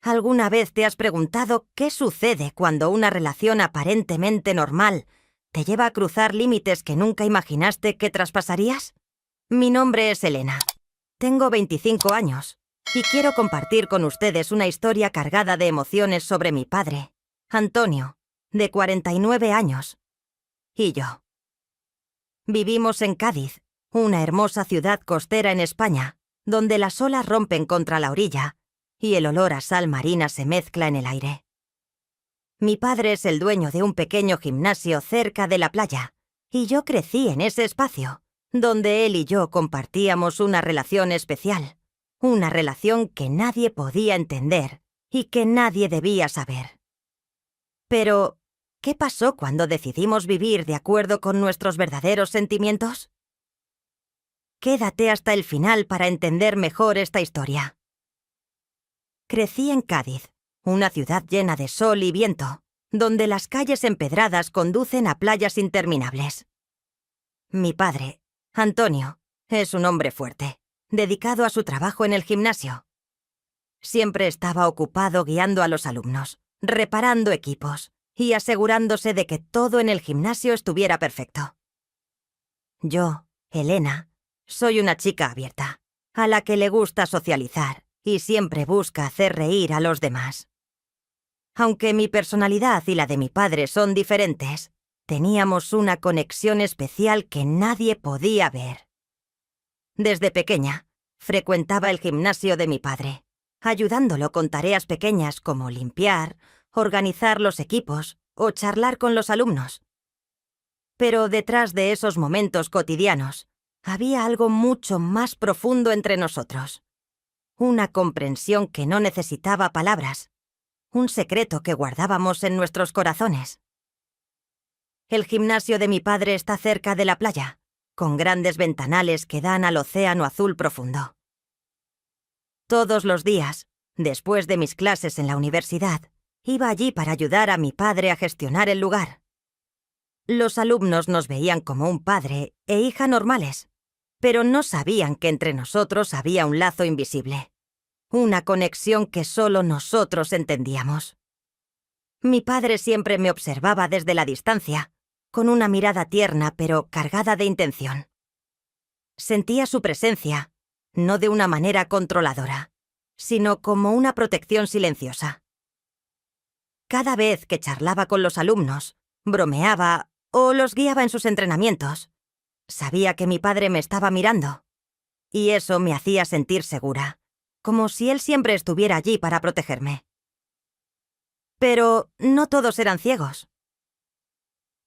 ¿Alguna vez te has preguntado qué sucede cuando una relación aparentemente normal te lleva a cruzar límites que nunca imaginaste que traspasarías? Mi nombre es Elena. Tengo 25 años y quiero compartir con ustedes una historia cargada de emociones sobre mi padre, Antonio, de 49 años, y yo. Vivimos en Cádiz, una hermosa ciudad costera en España, donde las olas rompen contra la orilla y el olor a sal marina se mezcla en el aire. Mi padre es el dueño de un pequeño gimnasio cerca de la playa, y yo crecí en ese espacio, donde él y yo compartíamos una relación especial, una relación que nadie podía entender y que nadie debía saber. Pero, ¿qué pasó cuando decidimos vivir de acuerdo con nuestros verdaderos sentimientos? Quédate hasta el final para entender mejor esta historia. Crecí en Cádiz, una ciudad llena de sol y viento, donde las calles empedradas conducen a playas interminables. Mi padre, Antonio, es un hombre fuerte, dedicado a su trabajo en el gimnasio. Siempre estaba ocupado guiando a los alumnos, reparando equipos y asegurándose de que todo en el gimnasio estuviera perfecto. Yo, Elena, soy una chica abierta, a la que le gusta socializar y siempre busca hacer reír a los demás. Aunque mi personalidad y la de mi padre son diferentes, teníamos una conexión especial que nadie podía ver. Desde pequeña, frecuentaba el gimnasio de mi padre, ayudándolo con tareas pequeñas como limpiar, organizar los equipos o charlar con los alumnos. Pero detrás de esos momentos cotidianos, había algo mucho más profundo entre nosotros. Una comprensión que no necesitaba palabras. Un secreto que guardábamos en nuestros corazones. El gimnasio de mi padre está cerca de la playa, con grandes ventanales que dan al océano azul profundo. Todos los días, después de mis clases en la universidad, iba allí para ayudar a mi padre a gestionar el lugar. Los alumnos nos veían como un padre e hija normales, pero no sabían que entre nosotros había un lazo invisible. Una conexión que solo nosotros entendíamos. Mi padre siempre me observaba desde la distancia, con una mirada tierna pero cargada de intención. Sentía su presencia, no de una manera controladora, sino como una protección silenciosa. Cada vez que charlaba con los alumnos, bromeaba o los guiaba en sus entrenamientos, sabía que mi padre me estaba mirando, y eso me hacía sentir segura, como si él siempre estuviera allí para protegerme. Pero no todos eran ciegos.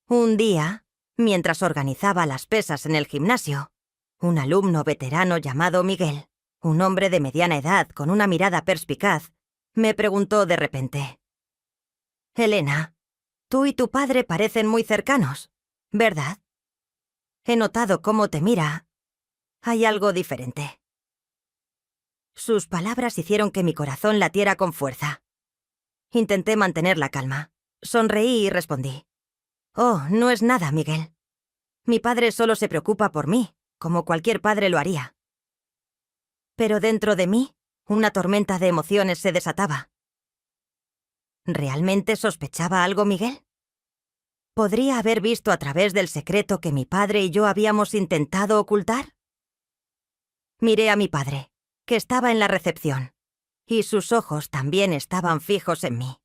Un día, mientras organizaba las pesas en el gimnasio, un alumno veterano llamado Miguel, un hombre de mediana edad con una mirada perspicaz, me preguntó de repente: «Elena, tú y tu padre parecen muy cercanos, ¿verdad? He notado cómo te mira. Hay algo diferente». Sus palabras hicieron que mi corazón latiera con fuerza. Intenté mantener la calma. Sonreí y respondí: «Oh, no es nada, Miguel. Mi padre solo se preocupa por mí, como cualquier padre lo haría». Pero dentro de mí, una tormenta de emociones se desataba. ¿Realmente sospechaba algo, Miguel? ¿Podría haber visto a través del secreto que mi padre y yo habíamos intentado ocultar? Miré a mi padre, que estaba en la recepción, y sus ojos también estaban fijos en mí.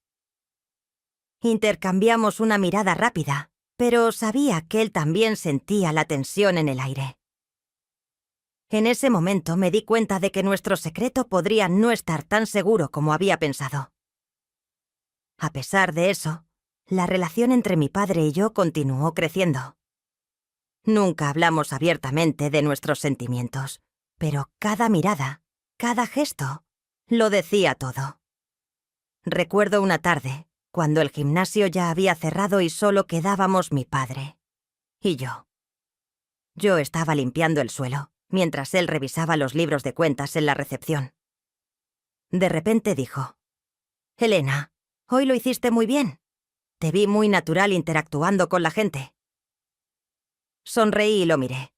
Intercambiamos una mirada rápida, pero sabía que él también sentía la tensión en el aire. En ese momento me di cuenta de que nuestro secreto podría no estar tan seguro como había pensado. A pesar de eso, la relación entre mi padre y yo continuó creciendo. Nunca hablamos abiertamente de nuestros sentimientos, pero cada mirada, cada gesto, lo decía todo. Recuerdo una tarde, cuando el gimnasio ya había cerrado y solo quedábamos mi padre y yo. Yo estaba limpiando el suelo, mientras él revisaba los libros de cuentas en la recepción. De repente dijo: «Elena, hoy lo hiciste muy bien. Te vi muy natural interactuando con la gente». Sonreí y lo miré.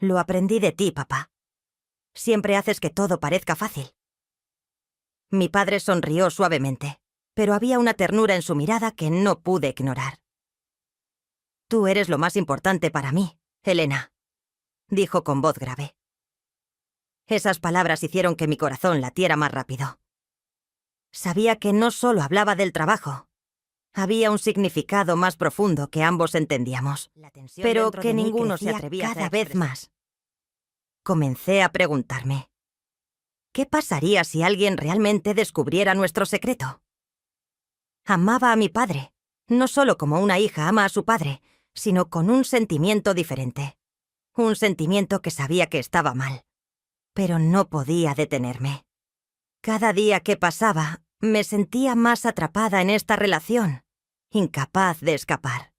«Lo aprendí de ti, papá. Siempre haces que todo parezca fácil». Mi padre sonrió suavemente, pero había una ternura en su mirada que no pude ignorar. «Tú eres lo más importante para mí, Elena», dijo con voz grave. Esas palabras hicieron que mi corazón latiera más rápido. Sabía que no solo hablaba del trabajo. Había un significado más profundo que ambos entendíamos, pero que ninguno se atrevía cada vez más. Comencé a preguntarme, ¿qué pasaría si alguien realmente descubriera nuestro secreto? Amaba a mi padre, no solo como una hija ama a su padre, sino con un sentimiento diferente. Un sentimiento que sabía que estaba mal, pero no podía detenerme. Cada día que pasaba, me sentía más atrapada en esta relación, incapaz de escapar.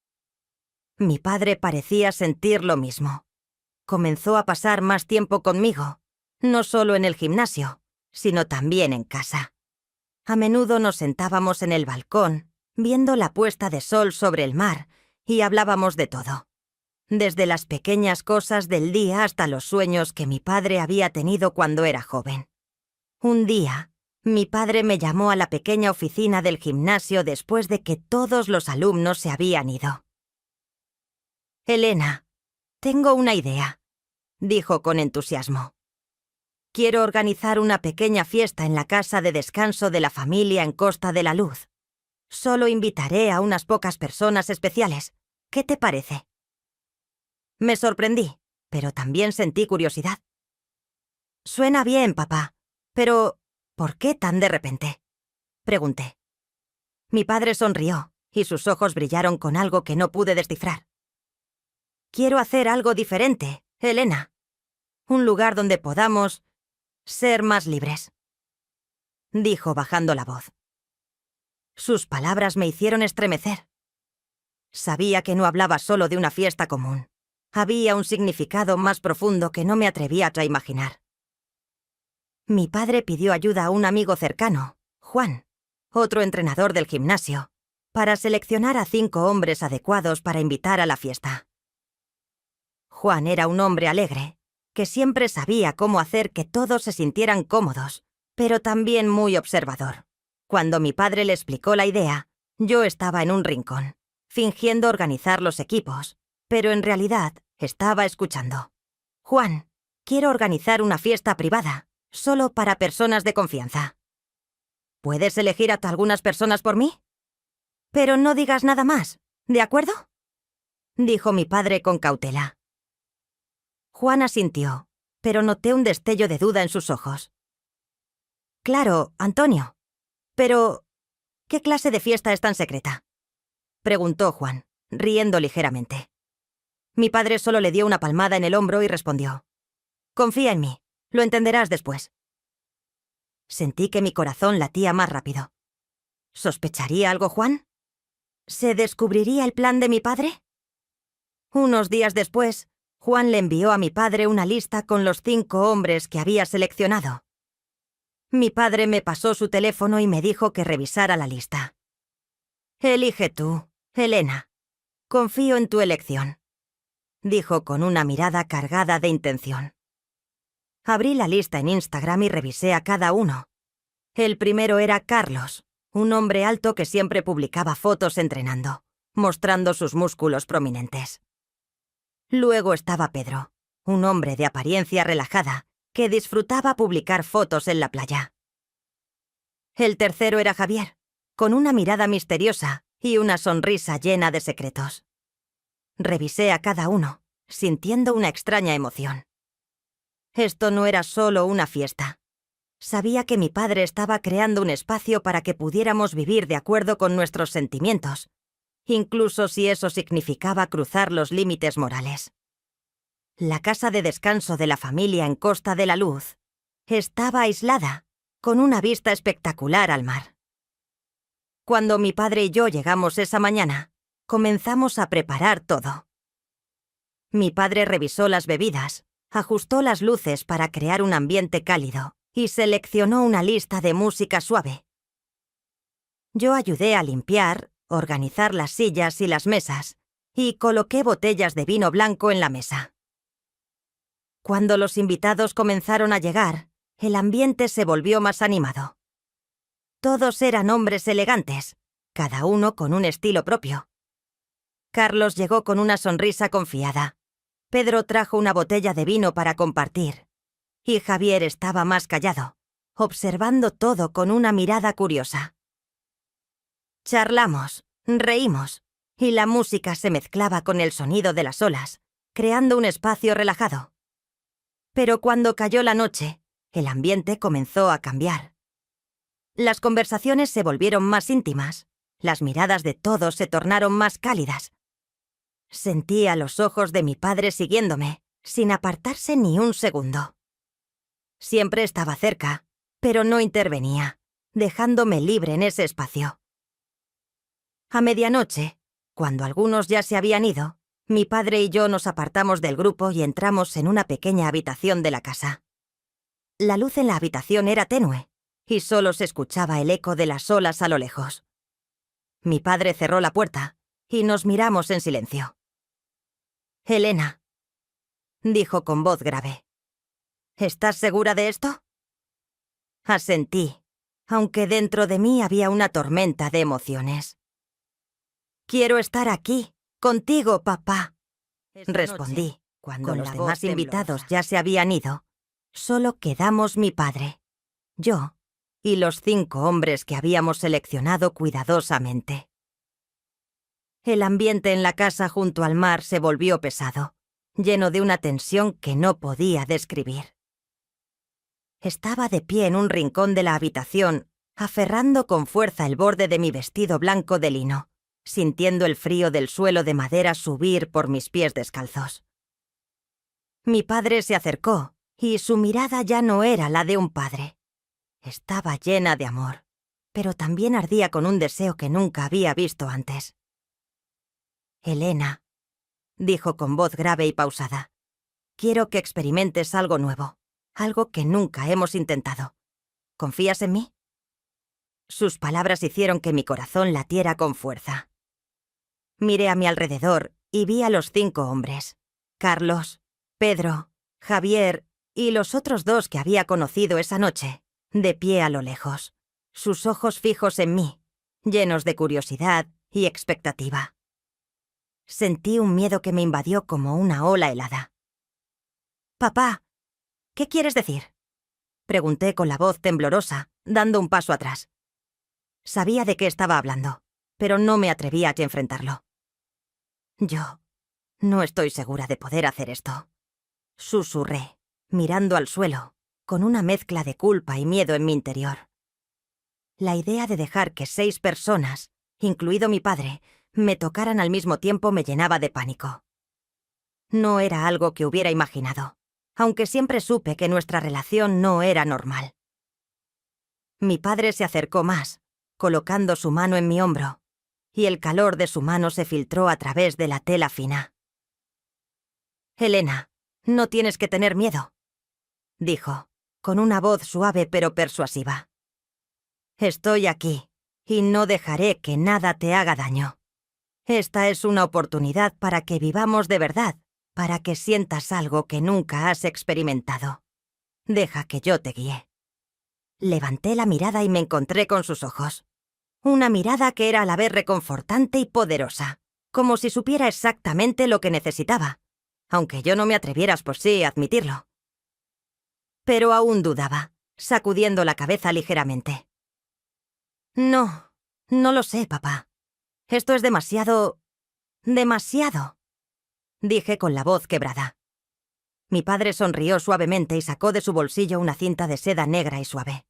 Mi padre parecía sentir lo mismo. Comenzó a pasar más tiempo conmigo, no solo en el gimnasio, sino también en casa. A menudo nos sentábamos en el balcón, viendo la puesta de sol sobre el mar, y hablábamos de todo. Desde las pequeñas cosas del día hasta los sueños que mi padre había tenido cuando era joven. Un día, mi padre me llamó a la pequeña oficina del gimnasio después de que todos los alumnos se habían ido. «Elena, tengo una idea», dijo con entusiasmo. «Quiero organizar una pequeña fiesta en la casa de descanso de la familia en Costa de la Luz. Solo invitaré a unas pocas personas especiales. ¿Qué te parece?» Me sorprendí, pero también sentí curiosidad. «Suena bien, papá, pero ¿por qué tan de repente?», pregunté. Mi padre sonrió, y sus ojos brillaron con algo que no pude descifrar. «Quiero hacer algo diferente, Elena. Un lugar donde podamos ser más libres», dijo bajando la voz. Sus palabras me hicieron estremecer. Sabía que no hablaba solo de una fiesta común. Había un significado más profundo que no me atrevía a imaginar. Mi padre pidió ayuda a un amigo cercano, Juan, otro entrenador del gimnasio, para seleccionar a 5 hombres adecuados para invitar a la fiesta. Juan era un hombre alegre, que siempre sabía cómo hacer que todos se sintieran cómodos, pero también muy observador. Cuando mi padre le explicó la idea, yo estaba en un rincón, fingiendo organizar los equipos, pero en realidad estaba escuchando. «Juan, quiero organizar una fiesta privada, solo para personas de confianza. ¿Puedes elegir a algunas personas por mí? Pero no digas nada más, ¿de acuerdo?», dijo mi padre con cautela. Juan asintió, pero noté un destello de duda en sus ojos. «Claro, Antonio. Pero, ¿qué clase de fiesta es tan secreta?», preguntó Juan, riendo ligeramente. Mi padre solo le dio una palmada en el hombro y respondió: «Confía en mí, lo entenderás después». Sentí que mi corazón latía más rápido. ¿Sospecharía algo Juan? ¿Se descubriría el plan de mi padre? Unos días después, Juan le envió a mi padre una lista con los 5 hombres que había seleccionado. Mi padre me pasó su teléfono y me dijo que revisara la lista. «Elige tú, Elena. Confío en tu elección», dijo con una mirada cargada de intención. Abrí la lista en Instagram y revisé a cada uno. El primero era Carlos, un hombre alto que siempre publicaba fotos entrenando, mostrando sus músculos prominentes. Luego estaba Pedro, un hombre de apariencia relajada, que disfrutaba publicar fotos en la playa. El tercero era Javier, con una mirada misteriosa y una sonrisa llena de secretos. Revisé a cada uno, sintiendo una extraña emoción. Esto no era solo una fiesta. Sabía que mi padre estaba creando un espacio para que pudiéramos vivir de acuerdo con nuestros sentimientos, incluso si eso significaba cruzar los límites morales. La casa de descanso de la familia en Costa de la Luz estaba aislada, con una vista espectacular al mar. Cuando mi padre y yo llegamos esa mañana, comenzamos a preparar todo. Mi padre revisó las bebidas, ajustó las luces para crear un ambiente cálido y seleccionó una lista de música suave. Yo ayudé a limpiar, organizar las sillas y las mesas, y coloqué botellas de vino blanco en la mesa. Cuando los invitados comenzaron a llegar, el ambiente se volvió más animado. Todos eran hombres elegantes, cada uno con un estilo propio. Carlos llegó con una sonrisa confiada. Pedro trajo una botella de vino para compartir. Y Javier estaba más callado, observando todo con una mirada curiosa. Charlamos, reímos, y la música se mezclaba con el sonido de las olas, creando un espacio relajado. Pero cuando cayó la noche, el ambiente comenzó a cambiar. Las conversaciones se volvieron más íntimas, las miradas de todos se tornaron más cálidas. Sentía los ojos de mi padre siguiéndome, sin apartarse ni un segundo. Siempre estaba cerca, pero no intervenía, dejándome libre en ese espacio. A medianoche, cuando algunos ya se habían ido, mi padre y yo nos apartamos del grupo y entramos en una pequeña habitación de la casa. La luz en la habitación era tenue, y solo se escuchaba el eco de las olas a lo lejos. Mi padre cerró la puerta, y nos miramos en silencio. «Elena», dijo con voz grave, «¿estás segura de esto?» Asentí, aunque dentro de mí había una tormenta de emociones. «Quiero estar aquí, contigo, papá», respondí. Cuando los demás invitados ya se habían ido, solo quedamos mi padre, yo y los 5 hombres que habíamos seleccionado cuidadosamente. El ambiente en la casa junto al mar se volvió pesado, lleno de una tensión que no podía describir. Estaba de pie en un rincón de la habitación, aferrando con fuerza el borde de mi vestido blanco de lino, sintiendo el frío del suelo de madera subir por mis pies descalzos. Mi padre se acercó, y su mirada ya no era la de un padre. Estaba llena de amor, pero también ardía con un deseo que nunca había visto antes. «Elena», dijo con voz grave y pausada, «quiero que experimentes algo nuevo, algo que nunca hemos intentado. ¿Confías en mí?» Sus palabras hicieron que mi corazón latiera con fuerza. Miré a mi alrededor y vi a los 5 hombres, Carlos, Pedro, Javier y los otros 2 que había conocido esa noche, de pie a lo lejos, sus ojos fijos en mí, llenos de curiosidad y expectativa. Sentí un miedo que me invadió como una ola helada. «Papá, ¿qué quieres decir?», pregunté con la voz temblorosa, dando un paso atrás. Sabía de qué estaba hablando, pero no me atrevía a enfrentarlo. «Yo no estoy segura de poder hacer esto», susurré, mirando al suelo, con una mezcla de culpa y miedo en mi interior. La idea de dejar que 6 personas, incluido mi padre, me tocaran al mismo tiempo me llenaba de pánico. No era algo que hubiera imaginado, aunque siempre supe que nuestra relación no era normal. Mi padre se acercó más, colocando su mano en mi hombro, y el calor de su mano se filtró a través de la tela fina. «Elena, no tienes que tener miedo», dijo, con una voz suave pero persuasiva. «Estoy aquí, y no dejaré que nada te haga daño. Esta es una oportunidad para que vivamos de verdad, para que sientas algo que nunca has experimentado. Deja que yo te guíe». Levanté la mirada y me encontré con sus ojos. Una mirada que era a la vez reconfortante y poderosa, como si supiera exactamente lo que necesitaba, aunque yo no me atreviera por sí a admitirlo. Pero aún dudaba, sacudiendo la cabeza ligeramente. «No, no lo sé, papá. Esto es demasiado... dije con la voz quebrada. Mi padre sonrió suavemente y sacó de su bolsillo una cinta de seda negra y suave.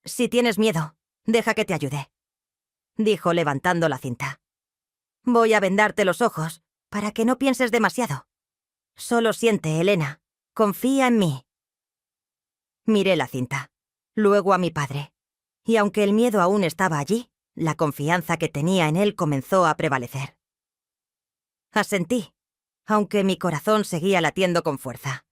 «Si tienes miedo, deja que te ayude», dijo levantando la cinta. «Voy a vendarte los ojos para que no pienses demasiado. Solo siente, Elena. Confía en mí». Miré la cinta, luego a mi padre, y aunque el miedo aún estaba allí, la confianza que tenía en él comenzó a prevalecer. Asentí, aunque mi corazón seguía latiendo con fuerza.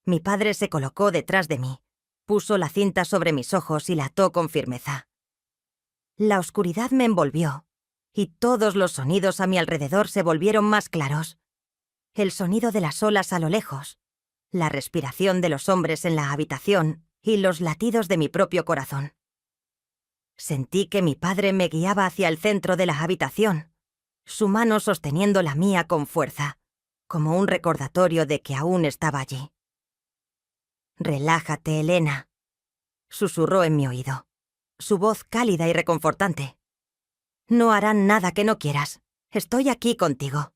Mi padre se colocó detrás de mí, puso la cinta sobre mis ojos y la ató con firmeza. La oscuridad me envolvió, y todos los sonidos a mi alrededor se volvieron más claros. El sonido de las olas a lo lejos, la respiración de los hombres en la habitación y los latidos de mi propio corazón. Sentí que mi padre me guiaba hacia el centro de la habitación, su mano sosteniendo la mía con fuerza, como un recordatorio de que aún estaba allí. «Relájate, Elena», susurró en mi oído, su voz cálida y reconfortante. «No harán nada que no quieras. Estoy aquí contigo».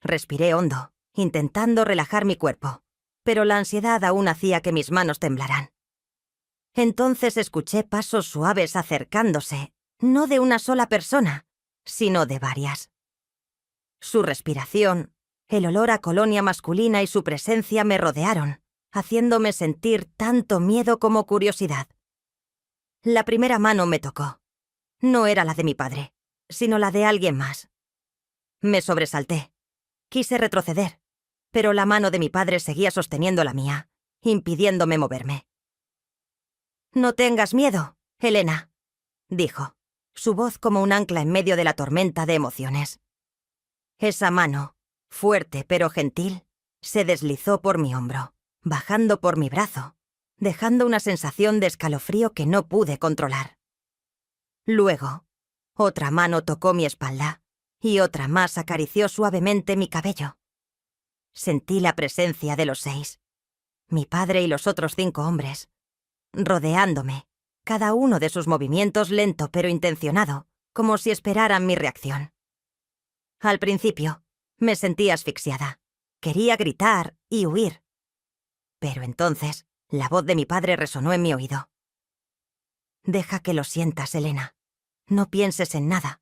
Respiré hondo, intentando relajar mi cuerpo, pero la ansiedad aún hacía que mis manos temblaran. Entonces escuché pasos suaves acercándose, no de una sola persona, sino de varias. Su respiración, el olor a colonia masculina y su presencia me rodearon, haciéndome sentir tanto miedo como curiosidad. La primera mano me tocó. No era la de mi padre, sino la de alguien más. Me sobresalté. Quise retroceder, pero la mano de mi padre seguía sosteniendo la mía, impidiéndome moverme. «No tengas miedo, Elena», dijo, su voz como un ancla en medio de la tormenta de emociones. Esa mano, fuerte pero gentil, se deslizó por mi hombro, bajando por mi brazo, dejando una sensación de escalofrío que no pude controlar. Luego, otra mano tocó mi espalda y otra más acarició suavemente mi cabello. Sentí la presencia de los 6, mi padre y los otros 5 hombres, rodeándome, cada uno de sus movimientos lento pero intencionado, como si esperaran mi reacción. Al principio, me sentí asfixiada. Quería gritar y huir. Pero entonces, la voz de mi padre resonó en mi oído. «Deja que lo sientas, Elena. No pienses en nada.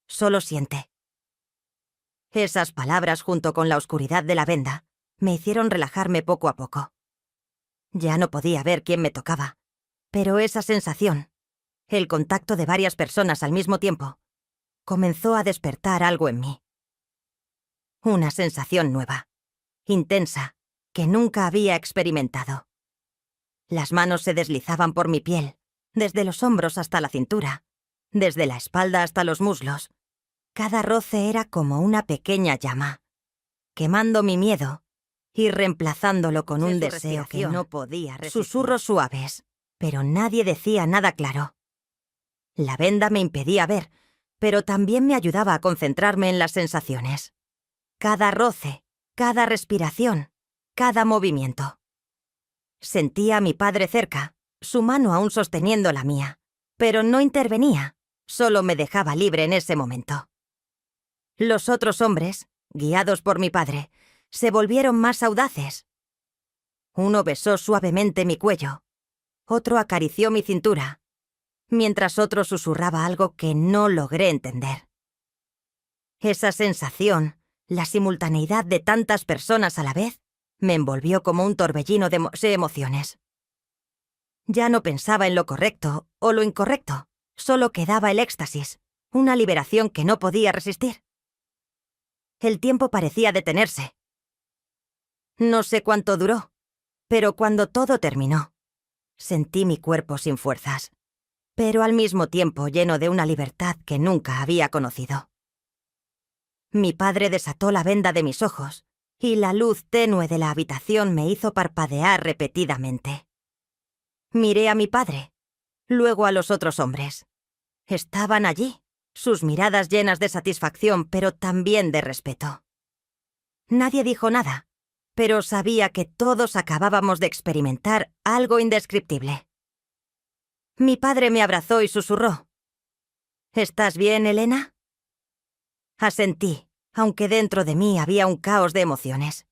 Solo siente». Esas palabras, junto con la oscuridad de la venda, me hicieron relajarme poco a poco. Ya no podía ver quién me tocaba, pero esa sensación, el contacto de varias personas al mismo tiempo, comenzó a despertar algo en mí. Una sensación nueva, intensa, que nunca había experimentado. Las manos se deslizaban por mi piel, desde los hombros hasta la cintura, desde la espalda hasta los muslos. Cada roce era como una pequeña llama, quemando mi miedo y reemplazándolo con un deseo que no podía resistir. Susurros suaves, pero nadie decía nada claro. La venda me impedía ver, pero también me ayudaba a concentrarme en las sensaciones. Cada roce, cada respiración, cada movimiento. Sentía a mi padre cerca, su mano aún sosteniendo la mía, pero no intervenía, solo me dejaba libre en ese momento. Los otros hombres, guiados por mi padre, se volvieron más audaces. Uno besó suavemente mi cuello, otro acarició mi cintura, mientras otro susurraba algo que no logré entender. Esa sensación, la simultaneidad de tantas personas a la vez, me envolvió como un torbellino de emociones. Ya no pensaba en lo correcto o lo incorrecto, solo quedaba el éxtasis, una liberación que no podía resistir. El tiempo parecía detenerse. No sé cuánto duró, pero cuando todo terminó, sentí mi cuerpo sin fuerzas, pero al mismo tiempo lleno de una libertad que nunca había conocido. Mi padre desató la venda de mis ojos, y la luz tenue de la habitación me hizo parpadear repetidamente. Miré a mi padre, luego a los otros hombres. Estaban allí, sus miradas llenas de satisfacción, pero también de respeto. Nadie dijo nada, pero sabía que todos acabábamos de experimentar algo indescriptible. Mi padre me abrazó y susurró: «¿Estás bien, Elena?». Asentí, aunque dentro de mí había un caos de emociones.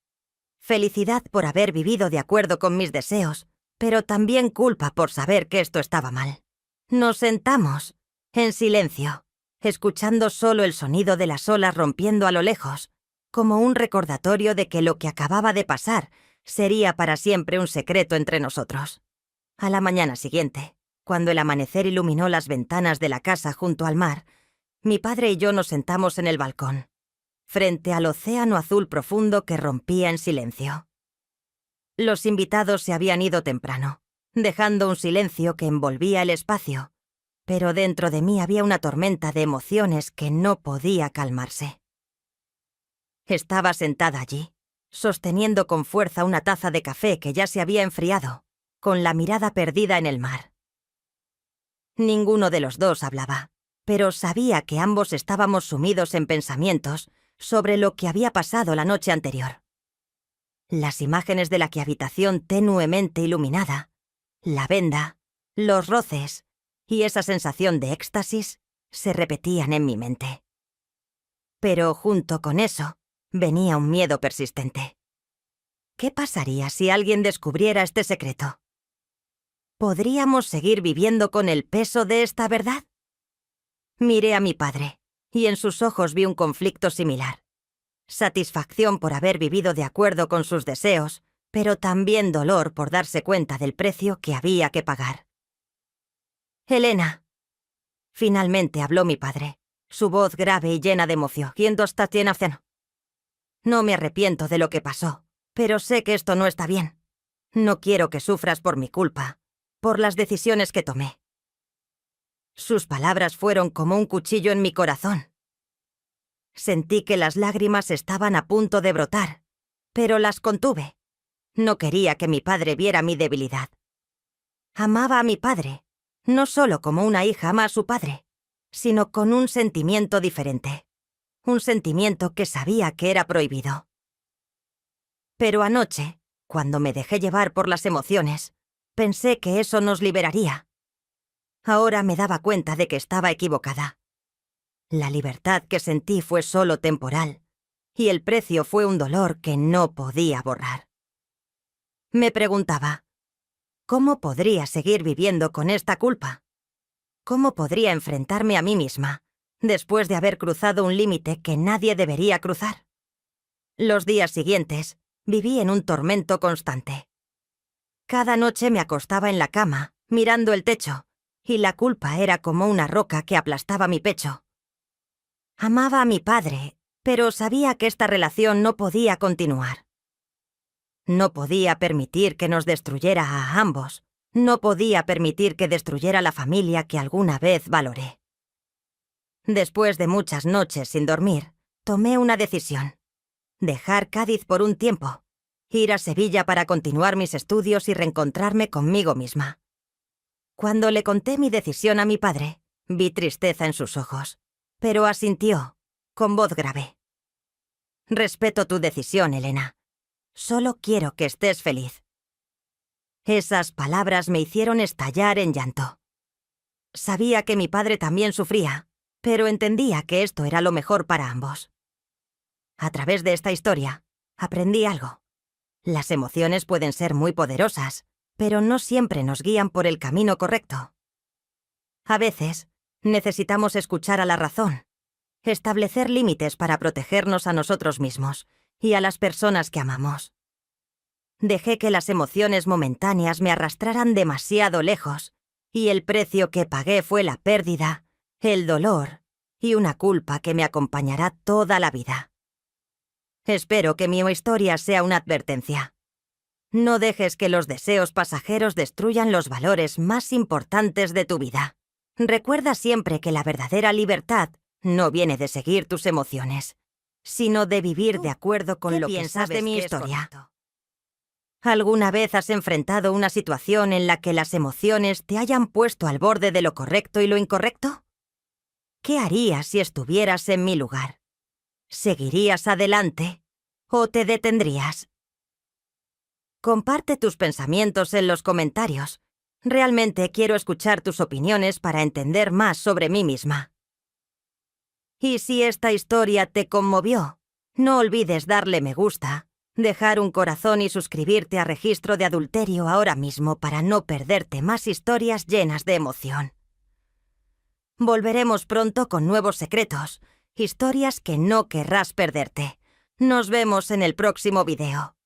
Felicidad por haber vivido de acuerdo con mis deseos, pero también culpa por saber que esto estaba mal. Nos sentamos, en silencio, escuchando solo el sonido de las olas rompiendo a lo lejos, como un recordatorio de que lo que acababa de pasar sería para siempre un secreto entre nosotros. A la mañana siguiente, cuando el amanecer iluminó las ventanas de la casa junto al mar, mi padre y yo nos sentamos en el balcón, frente al océano azul profundo que rompía en silencio. Los invitados se habían ido temprano, dejando un silencio que envolvía el espacio, pero dentro de mí había una tormenta de emociones que no podía calmarse. Estaba sentada allí, sosteniendo con fuerza una taza de café que ya se había enfriado, con la mirada perdida en el mar. Ninguno de los dos hablaba, pero sabía que ambos estábamos sumidos en pensamientos sobre lo que había pasado la noche anterior. Las imágenes de la habitación tenuemente iluminada, la venda, los roces y esa sensación de éxtasis se repetían en mi mente. Pero junto con eso venía un miedo persistente. ¿Qué pasaría si alguien descubriera este secreto? ¿Podríamos seguir viviendo con el peso de esta verdad? Miré a mi padre, y en sus ojos vi un conflicto similar. Satisfacción por haber vivido de acuerdo con sus deseos, pero también dolor por darse cuenta del precio que había que pagar. «Elena», finalmente habló mi padre, su voz grave y llena de emoción. «No me arrepiento de lo que pasó, pero sé que esto no está bien. No quiero que sufras por mi culpa, por las decisiones que tomé». Sus palabras fueron como un cuchillo en mi corazón. Sentí que las lágrimas estaban a punto de brotar, pero las contuve. No quería que mi padre viera mi debilidad. Amaba a mi padre, no solo como una hija ama a su padre, sino con un sentimiento diferente. Un sentimiento que sabía que era prohibido. Pero anoche, cuando me dejé llevar por las emociones, pensé que eso nos liberaría. Ahora me daba cuenta de que estaba equivocada. La libertad que sentí fue solo temporal, y el precio fue un dolor que no podía borrar. Me preguntaba, ¿cómo podría seguir viviendo con esta culpa? ¿Cómo podría enfrentarme a mí misma, después de haber cruzado un límite que nadie debería cruzar? Los días siguientes, viví en un tormento constante. Cada noche me acostaba en la cama, mirando el techo, y la culpa era como una roca que aplastaba mi pecho. Amaba a mi padre, pero sabía que esta relación no podía continuar. No podía permitir que nos destruyera a ambos. No podía permitir que destruyera la familia que alguna vez valoré. Después de muchas noches sin dormir, tomé una decisión. Dejar Cádiz por un tiempo. Ir a Sevilla para continuar mis estudios y reencontrarme conmigo misma. Cuando le conté mi decisión a mi padre, vi tristeza en sus ojos, pero asintió, con voz grave. «Respeto tu decisión, Elena. Solo quiero que estés feliz». Esas palabras me hicieron estallar en llanto. Sabía que mi padre también sufría, pero entendía que esto era lo mejor para ambos. A través de esta historia, aprendí algo. Las emociones pueden ser muy poderosas, pero no siempre nos guían por el camino correcto. A veces, necesitamos escuchar a la razón, establecer límites para protegernos a nosotros mismos y a las personas que amamos. Dejé que las emociones momentáneas me arrastraran demasiado lejos, y el precio que pagué fue la pérdida, el dolor y una culpa que me acompañará toda la vida. Espero que mi historia sea una advertencia. No dejes que los deseos pasajeros destruyan los valores más importantes de tu vida. Recuerda siempre que la verdadera libertad no viene de seguir tus emociones, sino de vivir de acuerdo con lo que sabes de mi historia. ¿Alguna vez has enfrentado una situación en la que las emociones te hayan puesto al borde de lo correcto y lo incorrecto? ¿Qué harías si estuvieras en mi lugar? ¿Seguirías adelante o te detendrías? Comparte tus pensamientos en los comentarios. Realmente quiero escuchar tus opiniones para entender más sobre mí misma. Y si esta historia te conmovió, no olvides darle me gusta, dejar un corazón y suscribirte a Registro de Adulterio ahora mismo para no perderte más historias llenas de emoción. Volveremos pronto con nuevos secretos, historias que no querrás perderte. Nos vemos en el próximo video.